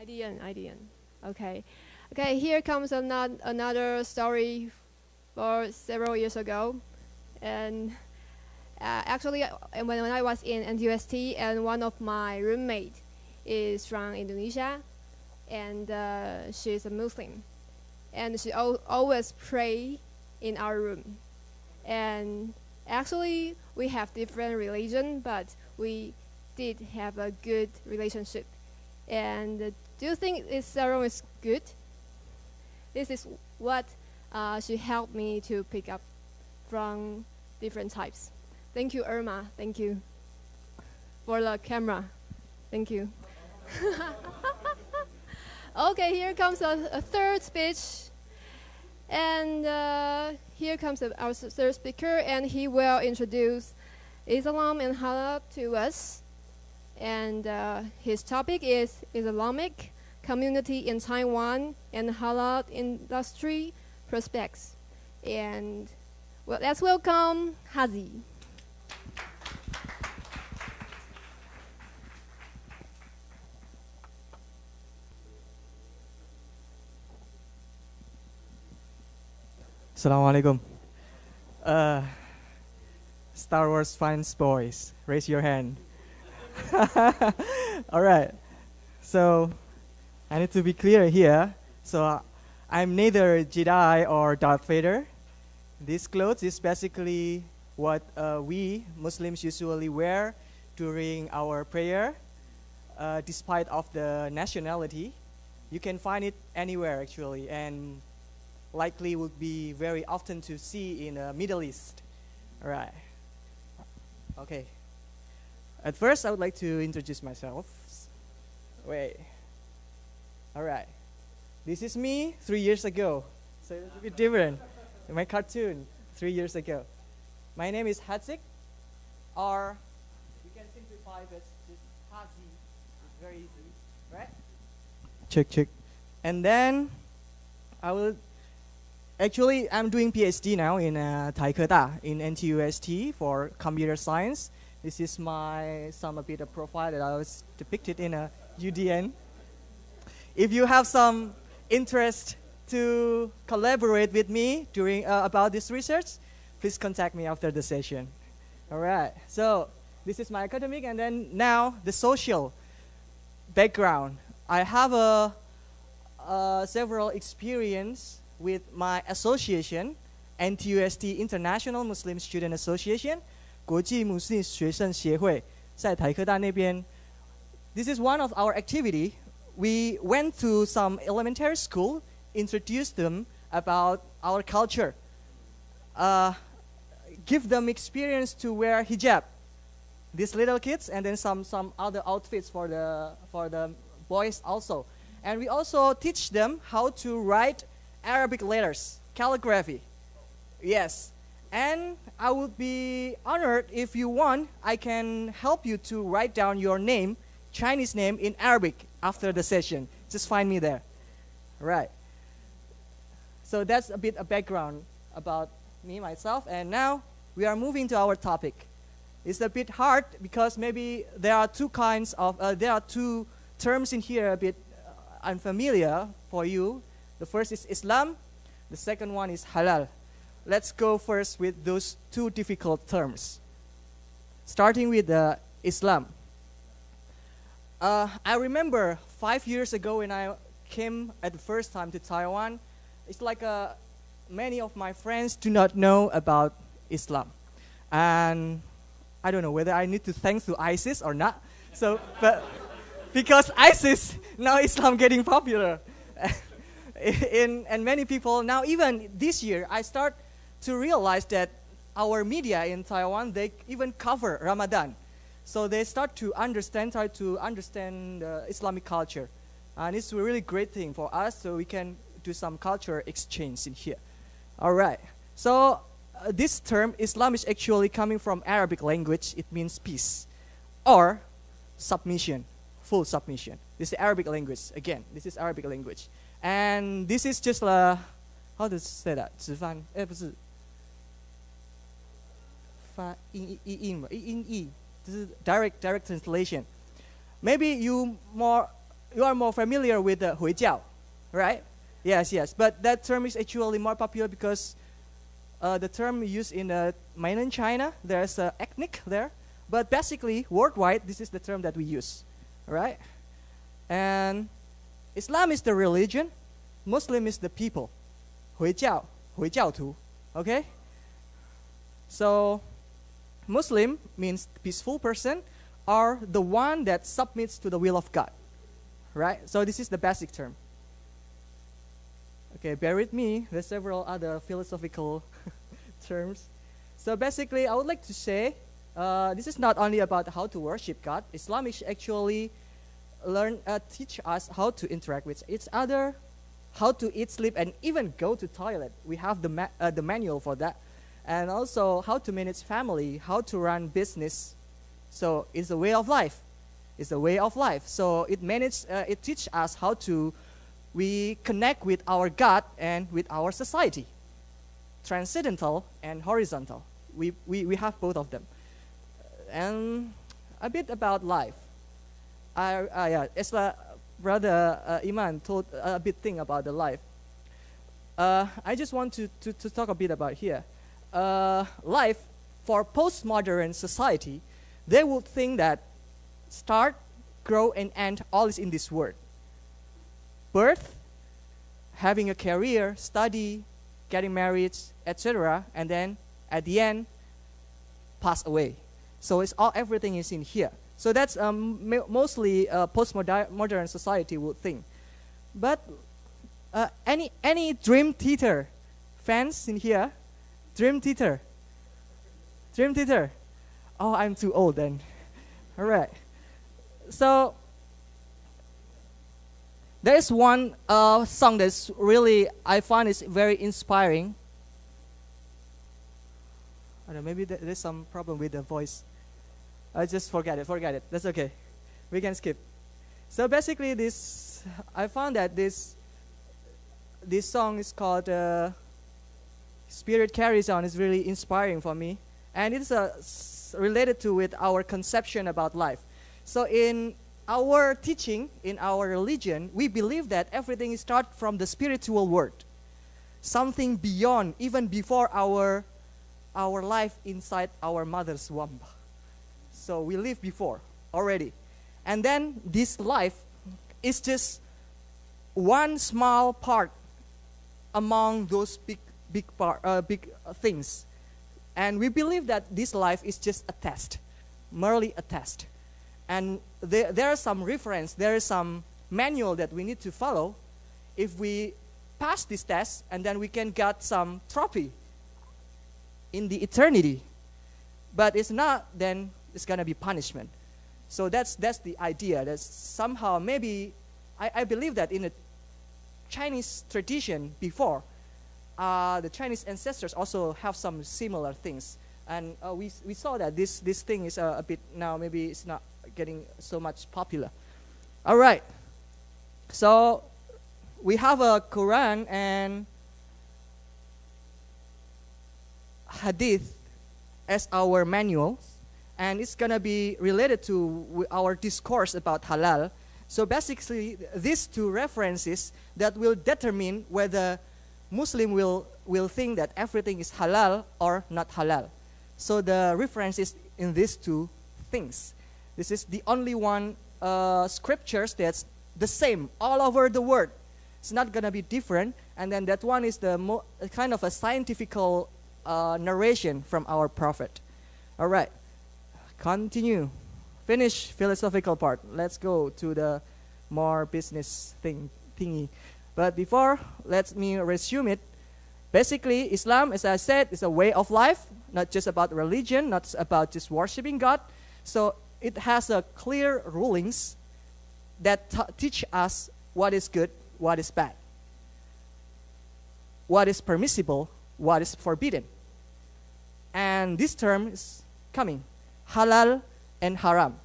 I didn't. Okay. Okay, here comes another story for several years ago. And actually, when I was in NTUST, and one of my roommates is from Indonesia, and she's a Muslim. And she always pray in our room. And actually, we have different religion, but we did have a good relationship. And do you think this ceremony is good? This is what she helped me to pick up from different types. Thank you, Irma. Thank you for the camera. Thank you. Okay, here comes a third speech. And here comes our third speaker, and he will introduce Islam and Halal to us. And his topic is Islamic community in Taiwan and Halal industry prospects. And well, let's welcome Hadziq. Assalamu alaikum. Star Wars fans boys, raise your hand. All right. So I need to be clear here. So I'm neither Jedi or Darth Vader. This clothes is basically what we Muslims usually wear during our prayer, despite of the nationality. You can find it anywhere actually, and likely would be very often to see in the Middle East. All right. Okay. At first, I would like to introduce myself. Wait. All right. This is me 3 years ago. So it's a bit different. In my cartoon 3 years ago. My name is Hadziq, or we can simplify this just Hazi. It's very easy, right? Check. And then I will. Actually, I'm doing PhD now in Taikata in NTUST for computer science. This is some a bit of profile that I was depicted in a UDN. If you have some interest to collaborate with me during about this research, please contact me after the session. All right. So this is my academic, and then now the social background. I have several experience with my association, NTUST International Muslim Student Association, 国际穆斯林学生协会，在台科大那边。This is one of our activity. We went to some elementary school, introduced them about our culture, give them experience to wear hijab. These little kids, and then some other outfits for the boys also. And we also teach them how to write Arabic letters, calligraphy. Yes. And I would be honored if you want, I can help you to write down your name, Chinese name in Arabic after the session. Just find me there. Right. So that's a bit of background about me, myself. And now we are moving to our topic. It's a bit hard because maybe there are two terms in here a bit unfamiliar for you. The first is Islam. The second one is Halal. Let's go first with those two difficult terms. Starting with Islam. I remember 5 years ago when I came at the first time to Taiwan, it's like many of my friends do not know about Islam. And I don't know whether I need to thank to ISIS or not. So, but because ISIS, now Islam getting popular. And many people, now even this year, I start to realize that our media in Taiwan, they even cover Ramadan. So they start to try to understand the Islamic culture. And it's a really great thing for us, so we can do some culture exchange in here. All right. So this term, Islam, is actually coming from Arabic language. It means peace or submission, full submission. This is Arabic language. Again, this is Arabic language. And this is just how to say that? 直翻？不是。发音译，这是 direct translation. Maybe you you are more familiar with the 回教, right? Yes, yes. But that term is actually more popular because the term used in mainland China, there's ethnic there. But basically, worldwide, this is the term that we use, right? And Islam is the religion, Muslim is the people. 回教, 回教徒, okay? So, Muslim means peaceful person or the one that submits to the will of God, right? So this is the basic term. Okay, bear with me. There's several other philosophical terms. So basically, I would like to say, this is not only about how to worship God. Islam is actually teach us how to interact with each other, how to eat, sleep, and even go to toilet. We have the manual for that. And also how to manage family, how to run business. So it's a way of life. It's a way of life. So it teaches us how to we connect with our God and with our society. Transcendental and horizontal. We have both of them. And a bit about life. As Brother Iman told a bit thing about the life. I just want to talk a bit about here. Life for postmodern society, they would think that start, grow, and end all is in this world. Birth, having a career, study, getting married, etc., and then at the end, pass away. So everything is in here. So that's mostly postmodern society would think. But any dream theater fans in here? Dream theater? Dream theater? Oh, I'm too old then. All right. So there is one song that's really, I find is very inspiring. I don't know, maybe there's some problem with the voice. I just forget it. That's okay. We can skip. So basically I found that this song is called Spirit Carries On. Is really inspiring for me. And it's related to with our conception about life. So in our teaching, in our religion, we believe that everything starts from the spiritual world. Something beyond, even before our life inside our mother's womb. So we live before already. And then this life is just one small part among those big things. And we believe that this life is just a test, merely a test. And there are some reference, there is some manual that we need to follow. If we pass this test, and then we can get some trophy in the eternity. But it's not, then it's going to be punishment. So that's the idea. That somehow maybe, I believe that in the Chinese tradition before, the Chinese ancestors also have some similar things. And we saw that this thing is a bit, now maybe it's not getting so much popular. All right. So we have a Quran and Hadith as our manual. And it's going to be related to our discourse about halal. So basically, these two references that will determine whether Muslim will think that everything is halal or not halal. So the reference is in these two things. This is the only one scriptures that's the same all over the world. It's not going to be different. And then that one is the kind of a scientific narration from our prophet. All right. Continue. Finish philosophical part. Let's go to the more business thingy. But before, let me resume it. Basically, Islam, as I said, is a way of life, not just about religion, not about just worshiping God. So it has a clear rulings that teach us what is good, what is bad, what is permissible, what is forbidden. And this term is coming. Halal and haram.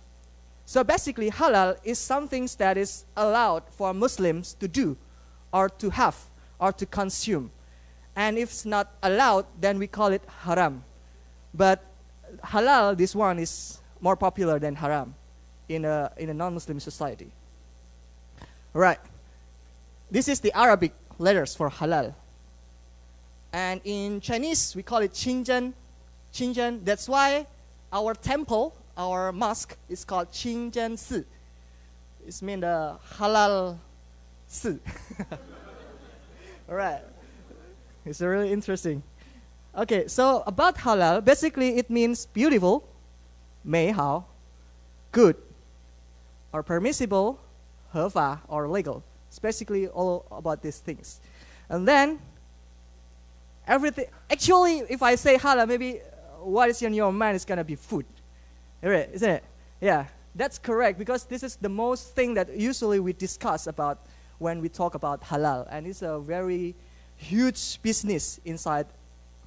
So basically, halal is something that is allowed for Muslims to do or to have or to consume. And if it's not allowed, then we call it haram. But halal, this one is more popular than haram in a non-Muslim society. Right. This is the Arabic letters for halal. And in Chinese, we call it qingzhen. Qingzhen. That's why our temple, our mosque, is called Qingzhen Si. It's mean the halal si. All right. It's really interesting. Okay, so about halal, basically it means beautiful, 美好, good, or permissible, 合法, or legal. It's basically all about these things. And then, everything, actually, if I say halal, maybe what is in your mind is going to be food. Right, isn't it? Yeah, that's correct, because this is the most thing that usually we discuss about when we talk about halal. And it's a very huge business inside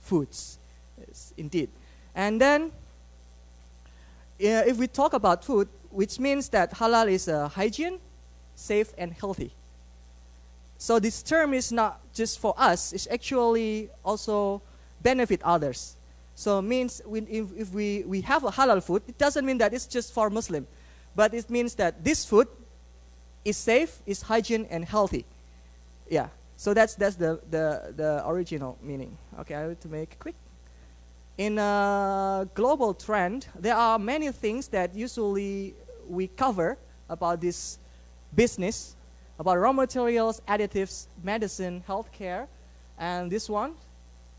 foods, yes, indeed. And then, if we talk about food, which means that halal is hygiene, safe, and healthy. So this term is not just for us, it's actually also benefit others. So it means if we have a halal food, it doesn't mean that it's just for Muslim, but it means that this food is safe, is hygiene, and healthy. Yeah. So that's the original meaning. Okay, I have to make it quick. In a global trend, there are many things that usually we cover about this business, about raw materials, additives, medicine, healthcare, and this one,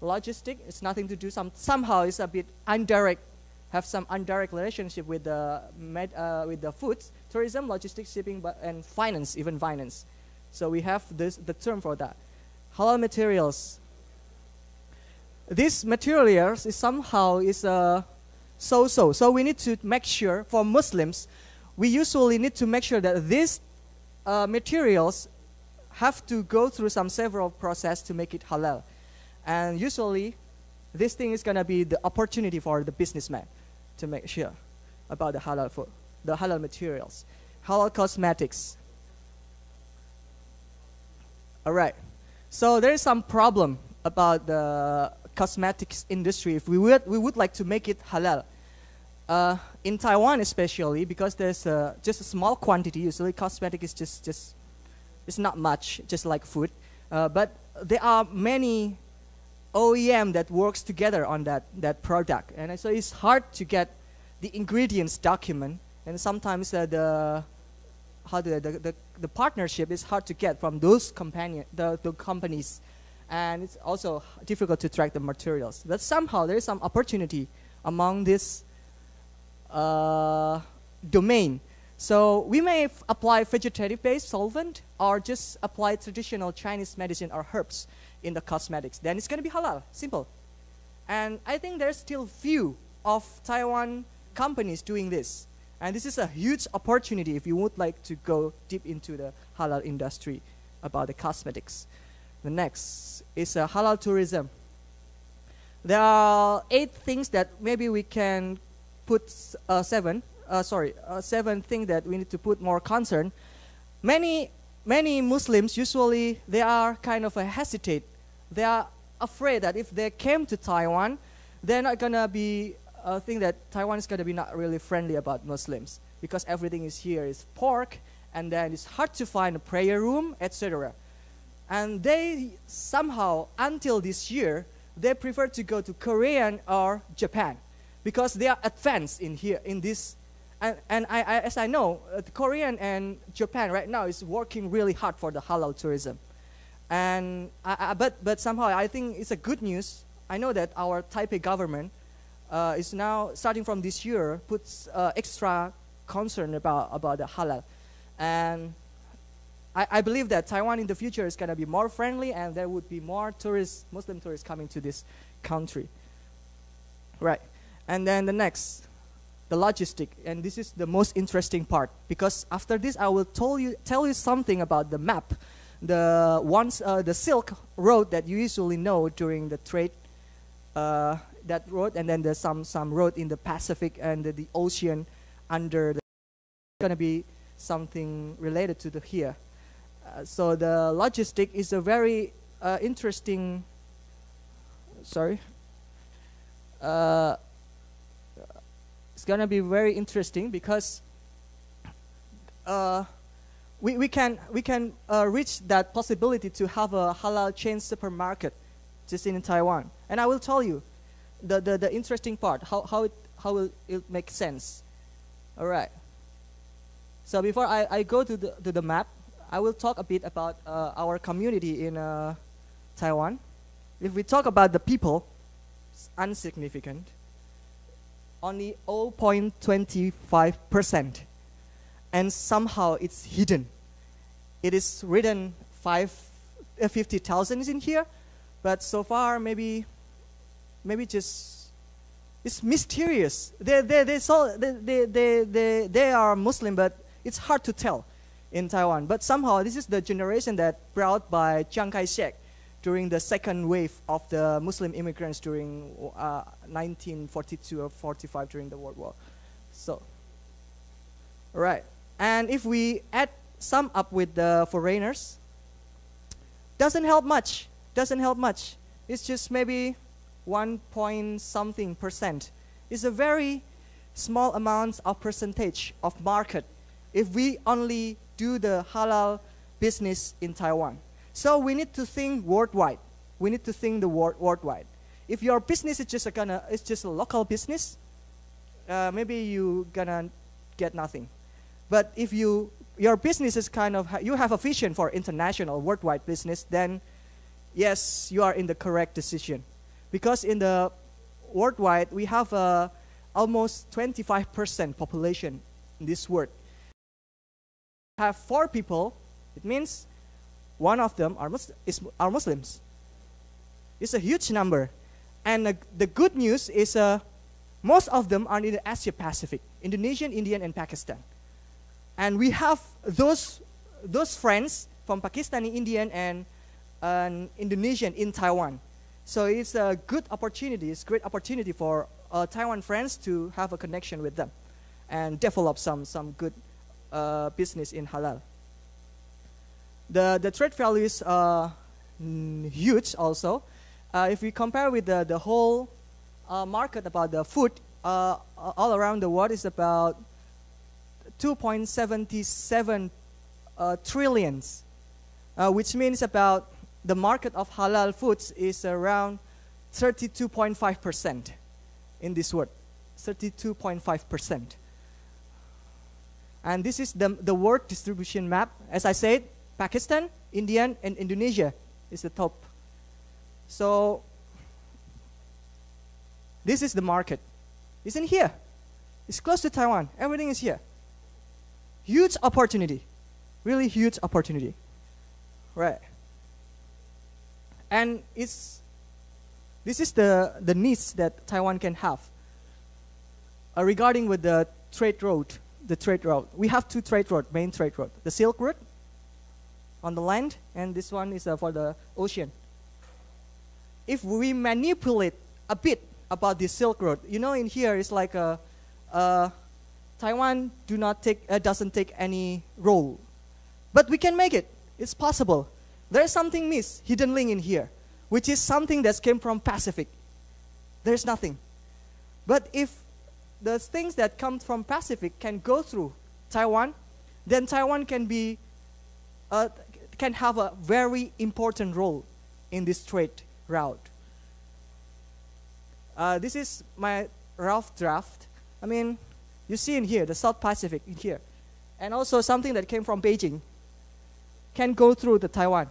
logistic. It's nothing to do. Somehow it's a bit indirect, have some indirect relationship with the foods, tourism, logistics, shipping, and finance, even finance. So we have the term for that. Halal materials. These materials is somehow so-so. So we need to make sure, for Muslims, we usually need to make sure that these materials have to go through some several process to make it halal. And usually, this thing is going to be the opportunity for the businessman to make sure about the halal food, the halal materials. Halal cosmetics. All right. So there is some problem about the cosmetics industry if we would like to make it halal. In Taiwan especially, because there's just a small quantity, usually cosmetic is just it's not much, just like food. But there are many OEM that works together on that product. And so it's hard to get the ingredients document. And sometimes the partnership is hard to get from those the companies, and it's also difficult to track the materials. But somehow there is some opportunity among this domain. So we may apply vegetative-based solvent or just apply traditional Chinese medicine or herbs in the cosmetics. Then it's going to be halal, simple. And I think there's still few of Taiwan companies doing this. And this is a huge opportunity if you would like to go deep into the halal industry about the cosmetics. The next is halal tourism. There are 8 things that maybe we can put 7 things that we need to put more concern. Many Muslims usually they are kind of hesitate. They are afraid that if they came to Taiwan, they're not gonna be think that Taiwan is going to be not really friendly about Muslims because everything is here is pork, and then it's hard to find a prayer room, etc. And they somehow, until this year, they prefer to go to Korea or Japan because they are advanced in here in this. And as I know, Korean and Japan right now is working really hard for the halal tourism. And but somehow I think it's a good news. I know that our Taipei government is now, starting from this year, puts extra concern about the halal. And I believe that Taiwan in the future is going to be more friendly and there would be more tourists, Muslim tourists coming to this country. Right. And then the next, the logistic. And this is the most interesting part because after this I will tell you something about the map. The Silk Road that you usually know during the trade, that road, and then there's some road in the Pacific and the ocean under the, going to be something related to the here. So the logistic is a very interesting, it's going to be very interesting because we can reach that possibility to have a halal chain supermarket just in Taiwan. And I will tell you the interesting part, how will it make sense. All right. So before I go to the map, I will talk a bit about our community in Taiwan. If we talk about the people, it's insignificant. Only 0.25%. And somehow it's hidden. It is written 50,000 is in here, but so far maybe just it's mysterious. They are Muslim, but it's hard to tell in Taiwan. But somehow this is the generation that brought by Chiang Kai-shek during the second wave of the Muslim immigrants during 1942 or 45 during the World War. So, all right. And if we add sum up with the foreigners, doesn't help much. Doesn't help much. It's just maybe 1 point something %. It's a very small amount of percentage of market if we only do the halal business in Taiwan. So we need to think worldwide. We need to think the worldwide. If your business is just a local business, maybe you gonna get nothing. But if your business is you have a vision for international worldwide business, then yes, you are in the correct decision. Because in the worldwide, we have almost 25% population in this world. Have 4 people, it means one of them are Muslims. It's a huge number. And the good news is most of them are in the Asia Pacific, Indonesian, Indian, and Pakistan. And we have those friends from Pakistani, Indian, and Indonesian in Taiwan. So it's a good opportunity. It's a great opportunity for Taiwan friends to have a connection with them and develop some good business in halal. The trade value is huge also. If we compare with the whole market about the food all around the world, is about 2.77 trillions, which means about the market of halal foods is around 32.5% in this world, 32.5%. And this is the world distribution map. As I said, Pakistan, India, and Indonesia is the top. So this is the market. It's in here. It's close to Taiwan. Everything is here. Huge opportunity. Really huge opportunity. Right. And this is the needs that Taiwan can have. Regarding with the trade route, we have 2 trade routes, main trade route. The Silk Route on the land, and this one is for the ocean. If we manipulate a bit about the Silk Road, in here it's like Taiwan doesn't take any role, but we can make it. It's possible. There is something hidden link in here, which is something that came from Pacific. There's nothing. But if the things that come from Pacific can go through Taiwan, then Taiwan can have a very important role in this trade route. This is my rough draft. I mean, you see in here, the South Pacific in here. And also something that came from Beijing can go through the Taiwan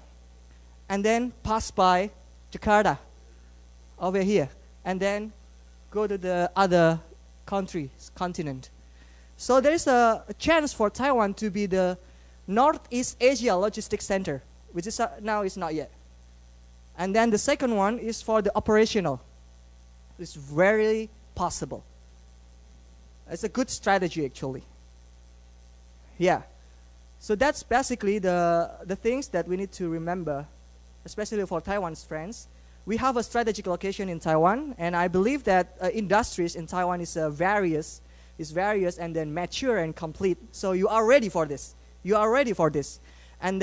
and then pass by Jakarta over here and then go to the other continent. So there is a chance for Taiwan to be the Northeast Asia Logistics Center, which is now is not yet. And then the second one is for the operational. It's very possible. It's a good strategy actually. Yeah. So that's basically the things that we need to remember, especially for Taiwan's friends. We have a strategic location in Taiwan, and I believe that industries in Taiwan is various and then mature and complete. So you are ready for this. You are ready for this. And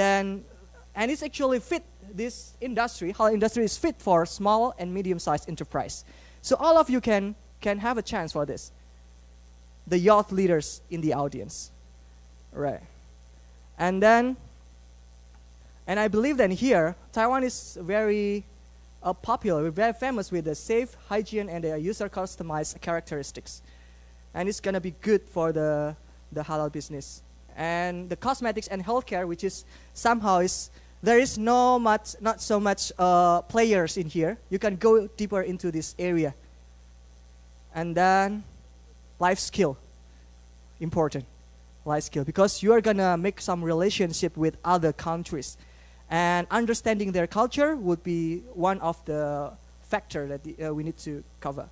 it's actually fit, this industry, halal industry is fit for small and medium-sized enterprise. So all of you can have a chance for this. The youth leaders in the audience. Right. And I believe that here, Taiwan is very popular, very famous with the safe, hygiene, and the user customized characteristics. And it's gonna be good for the halal business. And the cosmetics and healthcare, which is somehow there is not so much players in here. You can go deeper into this area. And then life skill, important, life skill, because you are gonna make some relationship with other countries. And understanding their culture would be one of the factors that we need to cover.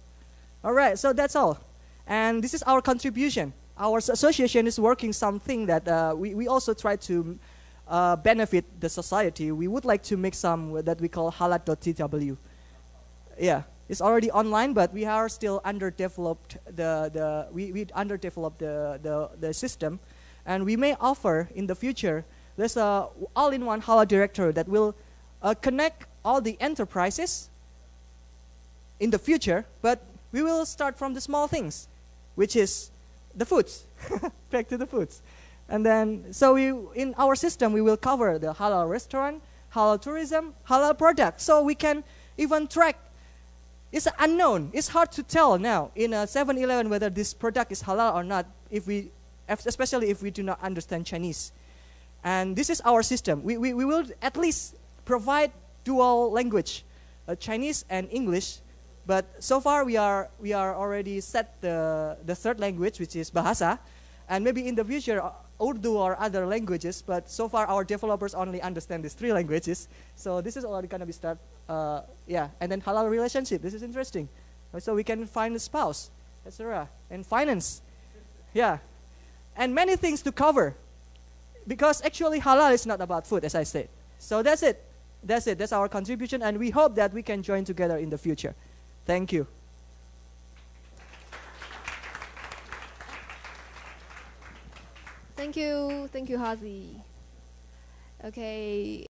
All right, so that's all. And this is our contribution. Our association is working something that we also try to benefit the society. We would like to make some that we call halal.tw. Yeah, it's already online, but we are still underdeveloped. We underdeveloped the system, and we may offer in the future. There's a all-in-one halal directory that will connect all the enterprises in the future, but we will start from the small things, which is the foods, back to the foods. And then, so in our system, we will cover the halal restaurant, halal tourism, halal product, so we can even track. It's unknown. It's hard to tell now in a 7-Eleven whether this product is halal or not, especially if we do not understand Chinese. And this is our system. We will at least provide dual language, Chinese and English. But so far we are already set the third language, which is Bahasa, and maybe in the future Urdu or other languages. But so far our developers only understand these 3 languages. So this is already gonna be start. Yeah, and then halal relationship. This is interesting. So we can find a spouse, etc. And finance. Yeah, and many things to cover. Because actually halal is not about food, as I said. So that's it. That's our contribution, and we hope that we can join together in the future. Thank you. Thank you, Hadziq. Okay.